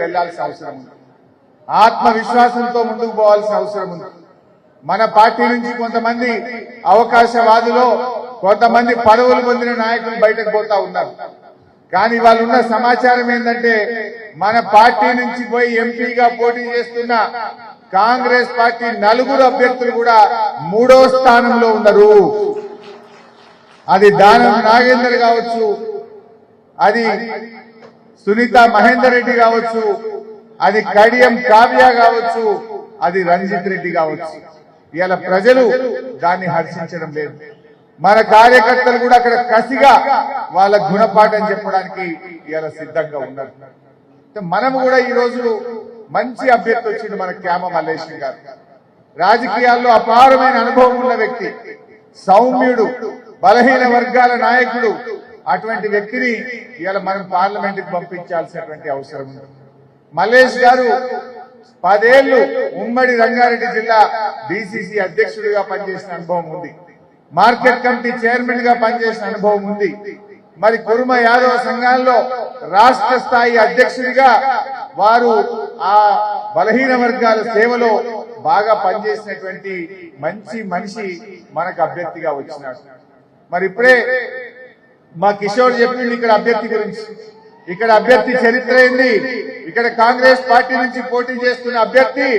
వెళ్లాల్సిన అవసరం ఉంది. ఆత్మవిశ్వాసంతో ముందుకు పోవాల్సిన అవసరం ఉంది. మన పార్టీ నుంచి కొంతమంది అవకాశవాదులో కొంతమంది పదవులు పొందిన నాయకులు బయటకు పోతా ఉన్నారు. కానీ వాళ్ళు ఉన్న సమాచారం ఏంటంటే మన పార్టీ నుంచి పోయి ఎంపీగా పోటీ చేస్తున్న కాంగ్రెస్ పార్టీ 4 అభ్యర్థులు కూడా 3వ స్థానంలో ఉన్నారు. అది దానం నాగేందర్ కావచ్చు, అది సునీత మహేందర్ రెడ్డి కావచ్చు, అది కడియం కావ్య కావచ్చు, అది రంజిత్ రెడ్డి కావచ్చు. ఇవాళ ప్రజలు దాన్ని హర్షించడం లేదు. మన కార్యకర్తలు కూడా అక్కడ కసిగా వాళ్ళ గుణపాఠం చెప్పడానికి ఇవాళ సిద్ధంగా ఉన్నారు. మనము కూడా ఈ రోజు మంచి అభ్యర్థి వచ్చింది మన క్యామ మల్లేశం గారు. రాజకీయాల్లో అపారమైన అనుభవం ఉన్న వ్యక్తి, సౌమ్యుడు, బలహీన వర్గాల నాయకుడు. అటువంటి వ్యక్తిని ఇవాళ మనం పార్లమెంటుకు పంపించాల్సినటువంటి అవసరం ఉంది. మల్లేష్ గారు 10 ఏళ్లు ఉమ్మడి రంగారెడ్డి జిల్లా డిసిసి అధ్యక్షుడిగా పనిచేసిన అనుభవం ఉంది. మార్కెట్ కమిటీ చైర్మన్ గా పనిచేసిన అనుభవం ఉంది. మరి కురుమ యాదవ సంఘాల్లో రాష్ట్ర స్థాయి అధ్యక్షుడిగా వారు ఆ బలహీన వర్గాల సేవలో బాగా పనిచేసినటువంటి మంచి మనిషి మనకు అభ్యర్థిగా వచ్చినాడు. మరి ఇప్పుడే మా కిషోర్ చెప్పింది ఇక్కడ అభ్యర్థి గురించి. ఇక్కడ అభ్యర్థి చరిత్ర ఏంది? ఇక్కడ కాంగ్రెస్ పార్టీ నుంచి పోటీ చేస్తున్న అభ్యర్థి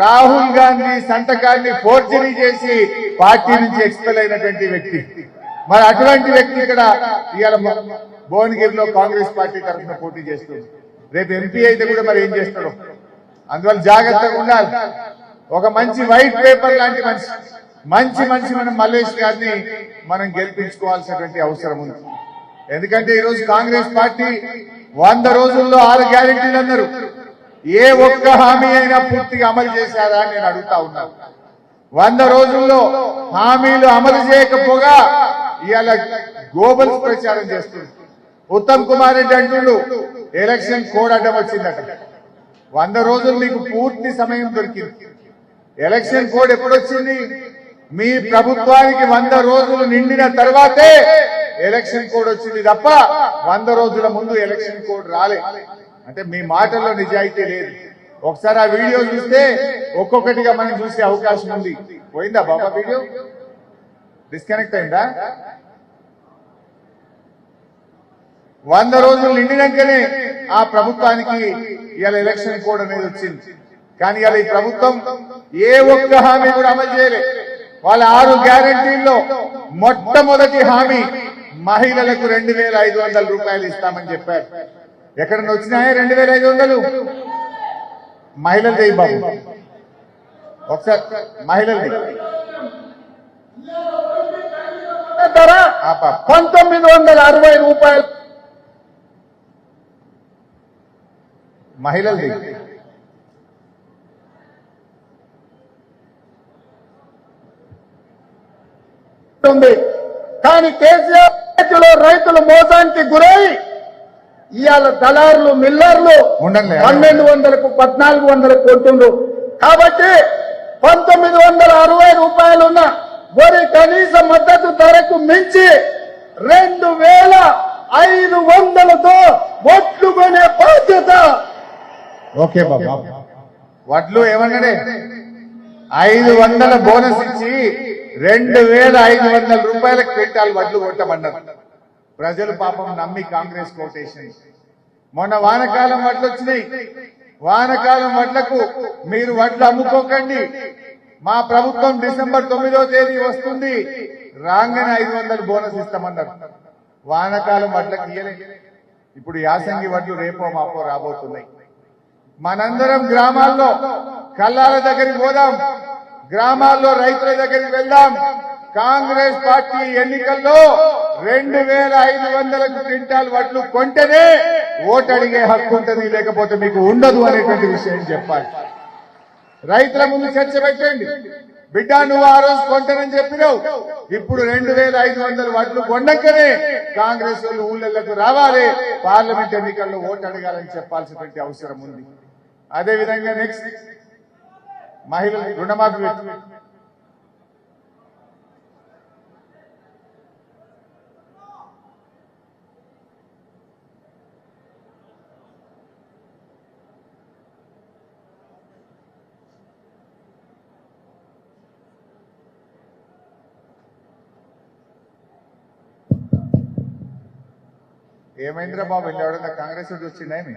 రాహుల్ గాంధీ సంతకాన్ని ఫోర్జరీ చేసి పార్టీ నుంచి ఎక్స్పెల్ అయినటువంటి వ్యక్తి. మరి అటువంటి వ్యక్తి ఇక్కడ ఇవాళ భువనగిరిలో కాంగ్రెస్ పార్టీ తరఫున పోటీ చేస్తుంది. రేపు ఎంపీ అయితే కూడా మరి ఏం చేస్తాడో, అందువల్ల జాగ్రత్తగా ఉండాలి. ఒక మంచి వైట్ పేపర్ లాంటి మంచి మనం మల్లేష్ గారిని మనం గెలిపించుకోవాల్సినటువంటి అవసరం ఉంది. ఎందుకంటే ఈరోజు కాంగ్రెస్ పార్టీ 100 రోజుల్లో 6 గ్యారెంటీలు అన్నారు. ఏ ఒక్క హామీ అయినా పూర్తిగా అమలు చేశారా అని నేను అడుగుతా ఉన్నాను. 100 రోజుల్లో హామీలు అమలు చేయకపోగా ఇవాళ గ్లోబల్ ప్రచారం చేస్తుంది. ఉత్తమ్ కుమార్ రెడ్డి అంటున్నాడు ఎలక్షన్ కోడ్ అడ్డం వచ్చిందట. 100 రోజులు మీకు పూర్తి సమయం దొరికింది. Election code ఎప్పుడొచ్చింది? మీ ప్రభుత్వానికి 100 రోజులు నిండిన తర్వాతే ఎలక్షన్ కోడ్ వచ్చింది తప్ప 100 రోజుల ముందు ఎలక్షన్ కోడ్ రాలే. అంటే మీ మాటల్లో నిజాయితీ లేదు. ఒకసారి ఆ వీడియో చూస్తే ఒక్కొక్కటిగా మనం చూసే అవకాశం ఉంది. పోయిందా బాబా వీడియో? డిస్కనెక్ట్ అయిందా? 100 రోజులు నిండినాకనే ఆ ప్రభుత్వానికి ఇవాళ ఎలక్షన్ కోడ్ అనేది వచ్చింది. కానీ ఇవాళ ఈ ప్రభుత్వం ఏ ఒక్క హామీ కూడా అమలు చేయలే. వాళ్ళ 6 గ్యారెంటీల్లో మొట్టమొదటి హామీ మహిళలకు 2500 రూపాయలు ఇస్తామని చెప్పారు. ఎక్కడన్నా వచ్చినాయా 2500? మహిళలది బాబు, ఒకసారి మహిళలది 1960 రూపాయలు మహిళలది. కానీ కేసీఆర్ రైతులు మోసానికి గురై ఇవాళ దళారులు మిల్లర్లు 1200కు 1400 కొంటుండ్రు. కాబట్టి 1960 రూపాయలున్న వరి కనీస మద్దతు ధరకు మించి 2500తో ఒట్లు కొనే బాధ్యత. ఓకే బాబా, వడ్లు ఏమన్నాడే 500 బోనస్ ఇచ్చి 2500 రూపాయల క్వింటాల్ వడ్లు కొట్టమన్నారు. ప్రజలు పాపం నమ్మి కాంగ్రెస్ కోటేషన్. మొన్న వానకాలం వడ్లు వచ్చినాయి. వానకాలం వడ్లకు మీరు వడ్లు అమ్ముకోకండి, మా ప్రభుత్వం డిసెంబర్ 9వ తేదీ వస్తుంది, రాగానే 500 బోనస్ ఇస్తామన్నారు. వానకాలం వడ్లకు ఇయ్యలే. ఇప్పుడు యాసంగి వడ్లు రేపో మాపో రాబోతున్నాయి. మనందరం గ్రామాల్లో కల్లాల దగ్గరికి పోదాం, గ్రామాల్లో రైతుల దగ్గరికి వెళ్దాం. కాంగ్రెస్ పార్టీ ఎన్నికల్లో 2500 క్వింటాల్ వడ్లు కొంటేనే ఓటు అడిగే హక్కు ఉంటుంది, లేకపోతే మీకు ఉండదు అనేటువంటి విషయం చెప్పాలి. రైతుల ముందు చర్చ పెట్టండి. బిడ్డ, నువ్వు ఆ రోజు కొంటానని చెప్పినావు, ఇప్పుడు 2500 వడ్లు కొండకనే కాంగ్రెస్ వాళ్ళు ఊళ్ళకు రావాలి, పార్లమెంట్ ఎన్నికల్లో ఓటు అడగాలని చెప్పాల్సినటువంటి అవసరం ఉంది. అదేవిధంగా నెక్స్ట్ మహిళలు రుణమాఫీ ఏమైందిరా బాబు, వెళ్ళి ఎవడన్నా కాంగ్రెస్ వాడు వచ్చిండా ఏమి?